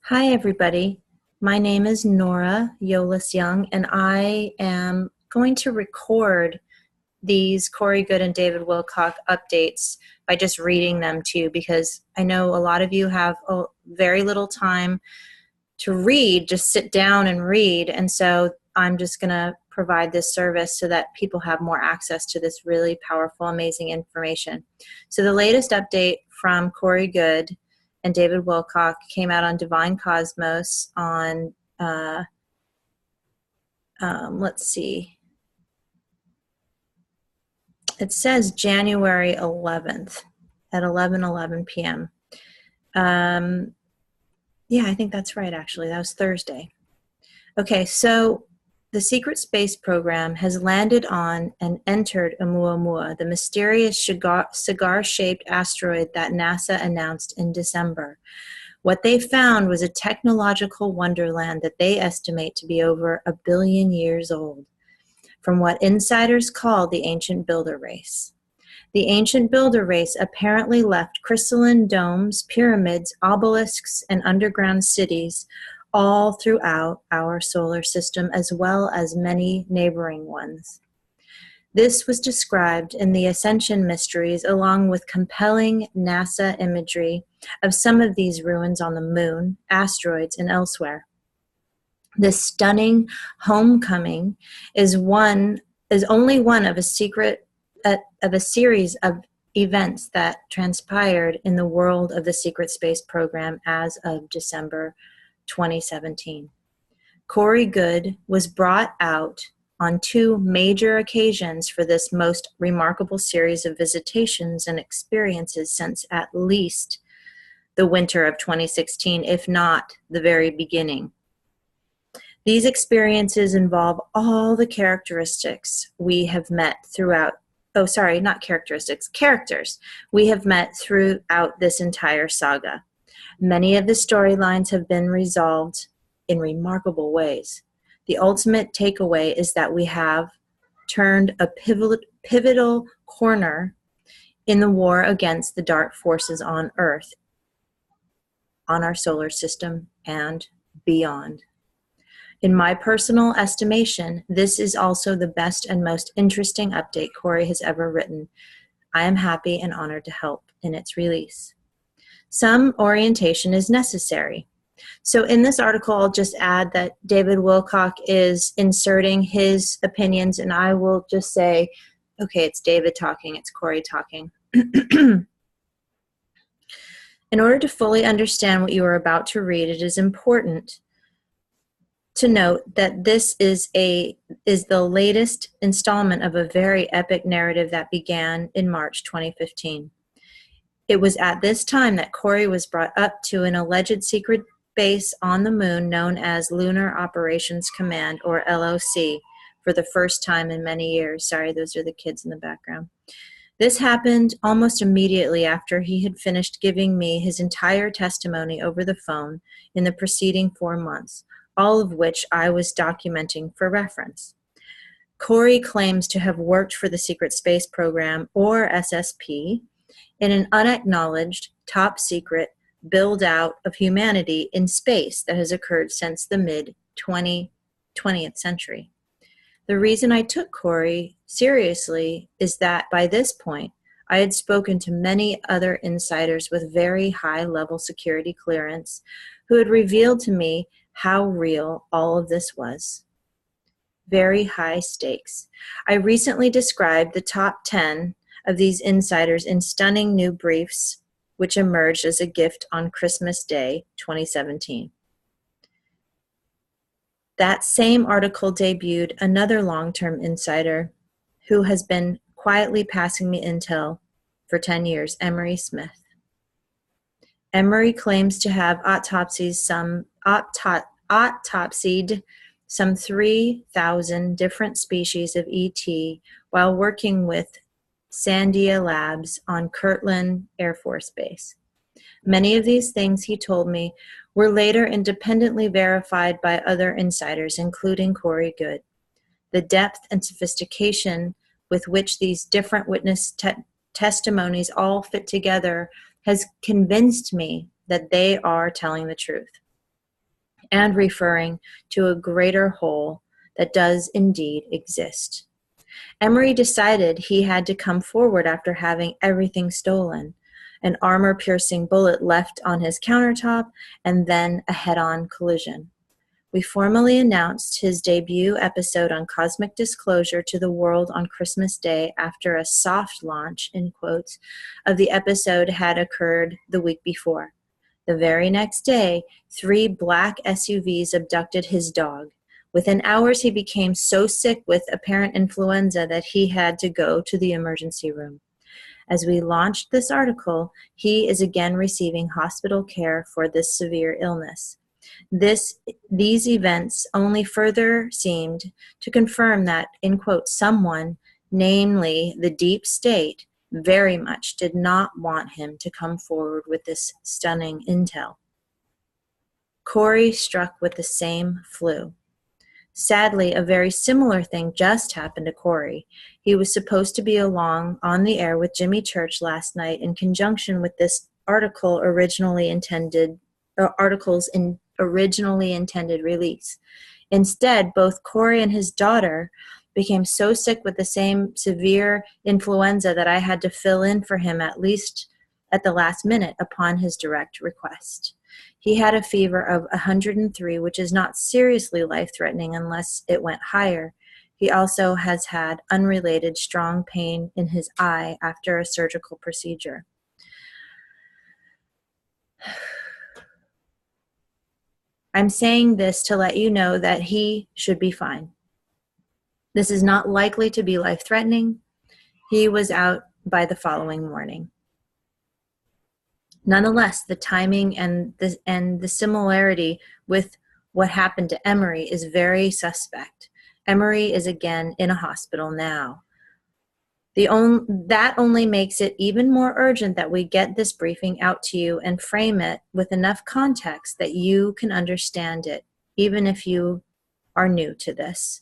Hi, everybody. My name is Nora Yolis Young, and I am going to record these Corey Goode and David Wilcock updates by just reading them to you because I know a lot of you have very little time to read, just sit down and read. And so I'm just going to provide this service so that people have more access to this really powerful, amazing information. So the latest update from Corey Goode and David Wilcock came out on Divine Cosmos on, let's see, it says January 11th at 11:11 p.m. Yeah, I think that's right, actually. That was Thursday. Okay, so the secret space program has landed on and entered Oumuamua, the mysterious cigar-shaped asteroid that NASA announced in December. What they found was a technological wonderland that they estimate to be over 1 billion years old, from what insiders call the ancient builder race. The ancient builder race apparently left crystalline domes, pyramids, obelisks, and underground cities all throughout our solar system, as well as many neighboring ones. This was described in the Ascension Mysteries, along with compelling NASA imagery of some of these ruins on the moon, asteroids, and elsewhere. This stunning homecoming is only one of a series of events that transpired in the world of the secret space program as of December 2017. Corey Goode was brought out on 2 major occasions for this most remarkable series of visitations and experiences since at least the winter of 2016, if not the very beginning. These experiences involve all the characters we have met throughout this entire saga. Many of the storylines have been resolved in remarkable ways. The ultimate takeaway is that we have turned a pivotal corner in the war against the dark forces on Earth, on our solar system, and beyond. In my personal estimation, this is also the best and most interesting update Corey has ever written. I am happy and honored to help in its release. Some orientation is necessary. So in this article, I'll just add that David Wilcock is inserting his opinions, and I will just say, okay, it's David talking, it's Corey talking. In order to fully understand what you are about to read, it is important to note that this is the latest installment of a very epic narrative that began in March 2015. It was at this time that Corey was brought up to an alleged secret base on the moon known as Lunar Operations Command, or LOC, for the first time in many years. Sorry, those are the kids in the background. This happened almost immediately after he had finished giving me his entire testimony over the phone in the preceding 4 months, all of which I was documenting for reference. Corey claims to have worked for the Secret Space Program, or SSP, in an unacknowledged, top-secret build-out of humanity in space that has occurred since the mid-20th century. The reason I took Corey seriously is that by this point, I had spoken to many other insiders with very high-level security clearance who had revealed to me how real all of this was. Very high stakes. I recently described the top 10 of these insiders in stunning new briefs, which emerged as a gift on Christmas Day, 2017. That same article debuted another long-term insider who has been quietly passing me intel for 10 years, Emery Smith. Emery claims to have autopsied some 3,000 different species of ET while working with Sandia Labs on Kirtland Air Force Base. Many of these things, he told me, were later independently verified by other insiders, including Corey Goode. The depth and sophistication with which these different witness testimonies all fit together has convinced me that they are telling the truth. and referring to a greater whole that does indeed exist. Emery decided he had to come forward after having everything stolen, an armor-piercing bullet left on his countertop, and then a head-on collision. We formally announced his debut episode on Cosmic Disclosure to the world on Christmas Day after a "soft launch," in quotes, of the episode had occurred the week before. The very next day, 3 black SUVs abducted his dog. Within hours, he became so sick with apparent influenza that he had to go to the emergency room. As we launched this article, he is again receiving hospital care for this severe illness. These events only further seemed to confirm that, in quotes, someone, namely the deep state, very much did not want him to come forward with this stunning intel. Corey struck with the same flu. Sadly, a very similar thing just happened to Corey. He was supposed to be along on the air with Jimmy Church last night in conjunction with this article's originally intended release. Instead, both Corey and his daughter became so sick with the same severe influenza that I had to fill in for him at least at the last minute upon his direct request. He had a fever of 103, which is not seriously life-threatening unless it went higher. He also has had unrelated strong pain in his eye after a surgical procedure. I'm saying this to let you know that he should be fine. This is not likely to be life-threatening. He was out by the following morning. Nonetheless, the timing and the similarity with what happened to Emery is very suspect. Emery is again in a hospital now. That only makes it even more urgent that we get this briefing out to you and frame it with enough context that you can understand it, even if you are new to this.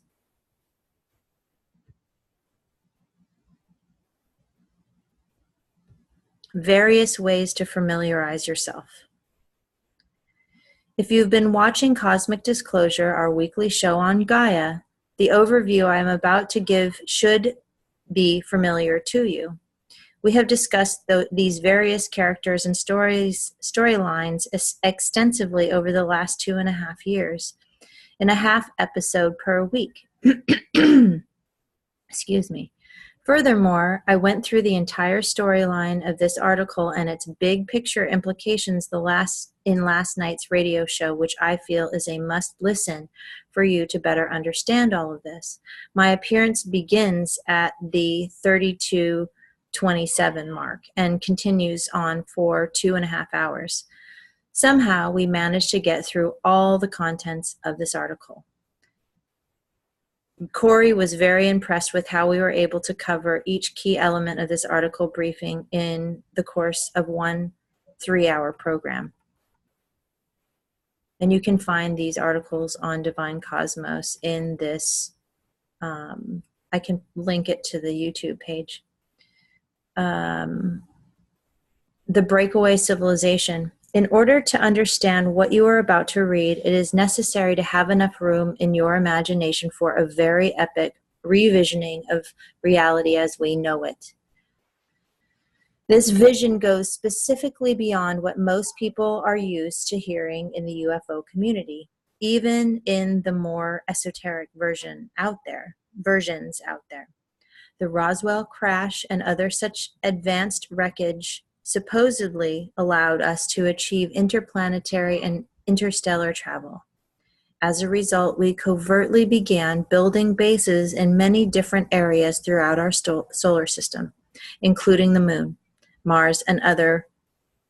Various ways to familiarize yourself. If you've been watching Cosmic Disclosure, our weekly show on Gaia, the overview I am about to give should be familiar to you. We have discussed these various characters and storylines extensively over the last 2.5 years, in a half episode per week. Excuse me. Furthermore, I went through the entire storyline of this article and its big picture implications in last night's radio show, which I feel is a must-listen for you to better understand all of this. My appearance begins at the 32:27 mark and continues on for 2.5 hours. Somehow, we managed to get through all the contents of this article. Corey was very impressed with how we were able to cover each key element of this article briefing in the course of one 3-hour program. And you can find these articles on Divine Cosmos in this, I can link it to the YouTube page. The Breakaway Civilization. In order to understand what you are about to read, it is necessary to have enough room in your imagination for a very epic revisioning of reality as we know it. This vision goes specifically beyond what most people are used to hearing in the UFO community, even in the more esoteric versions out there. The Roswell crash and other such advanced wreckage supposedly allowed us to achieve interplanetary and interstellar travel. As a result, we covertly began building bases in many different areas throughout our solar system, including the Moon, Mars, and other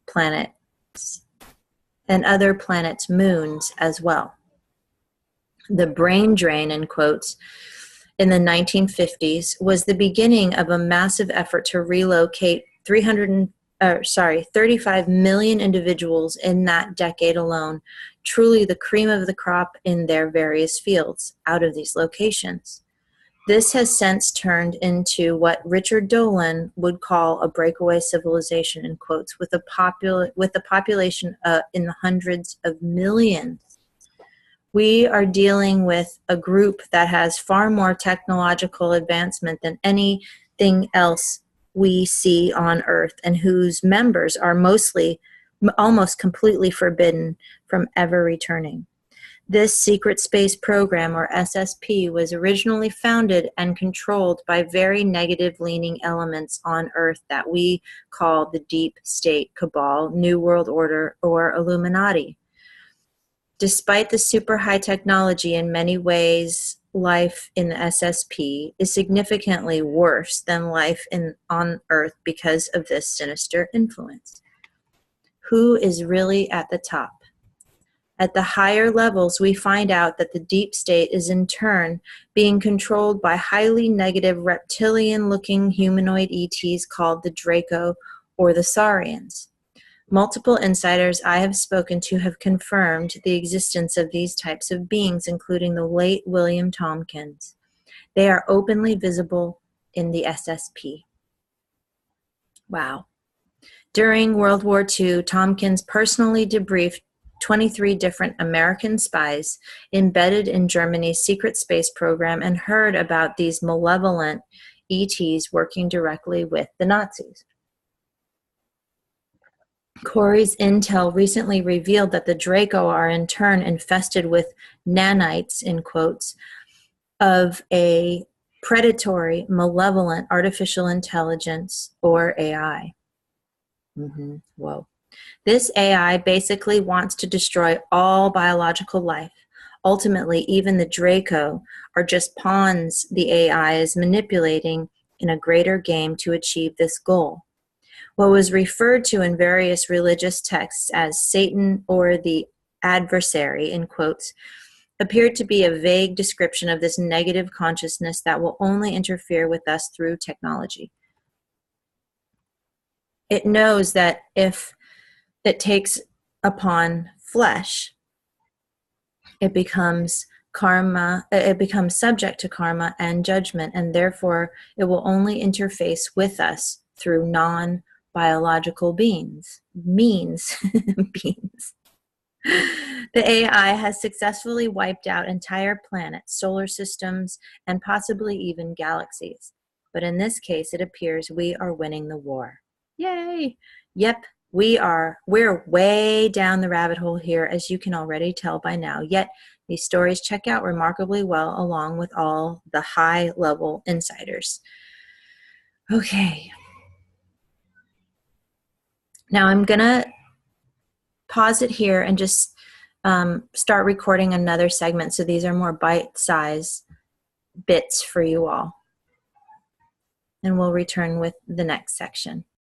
planets' moons as well. The brain drain, in quotes, in the 1950s was the beginning of a massive effort to relocate 35 million individuals in that decade alone, truly the cream of the crop in their various fields, out of these locations. This has since turned into what Richard Dolan would call a breakaway civilization, in quotes, with a population in the hundreds of millions. We are dealing with a group that has far more technological advancement than anything else we see on Earth, and whose members are mostly, almost completely forbidden from ever returning. This secret space program, or SSP, was originally founded and controlled by very negative-leaning elements on Earth that we call the Deep State Cabal, New World Order, or Illuminati. Despite the super high technology, in many ways, life in the SSP is significantly worse than life on Earth because of this sinister influence. Who is really at the top? At the higher levels, we find out that the deep state is in turn being controlled by highly negative reptilian-looking humanoid ETs called the Draco or the Saurians. Multiple insiders I have spoken to have confirmed the existence of these types of beings, including the late William Tompkins. They are openly visible in the SSP. Wow. During World War II, Tompkins personally debriefed 23 different American spies embedded in Germany's secret space program and heard about these malevolent ETs working directly with the Nazis. Corey's intel recently revealed that the Draco are in turn infested with nanites, in quotes, of a predatory, malevolent artificial intelligence, or AI. Whoa. This AI basically wants to destroy all biological life. Ultimately, even the Draco are just pawns the AI is manipulating in a greater game to achieve this goal. What was referred to in various religious texts as Satan or the adversary, in quotes, appeared to be a vague description of this negative consciousness that will only interfere with us through technology. It knows that if it takes upon flesh, it becomes karma, it becomes subject to karma and judgment, and therefore it will only interface with us through non-biological beings. Beings. The AI has successfully wiped out entire planets, solar systems, and possibly even galaxies. But in this case, it appears we are winning the war. Yay! Yep, we're way down the rabbit hole here, as you can already tell by now. Yet, these stories check out remarkably well along with all the high-level insiders. Okay. Now I'm going to pause it here and just start recording another segment. So these are more bite-sized bits for you all. And we'll return with the next section.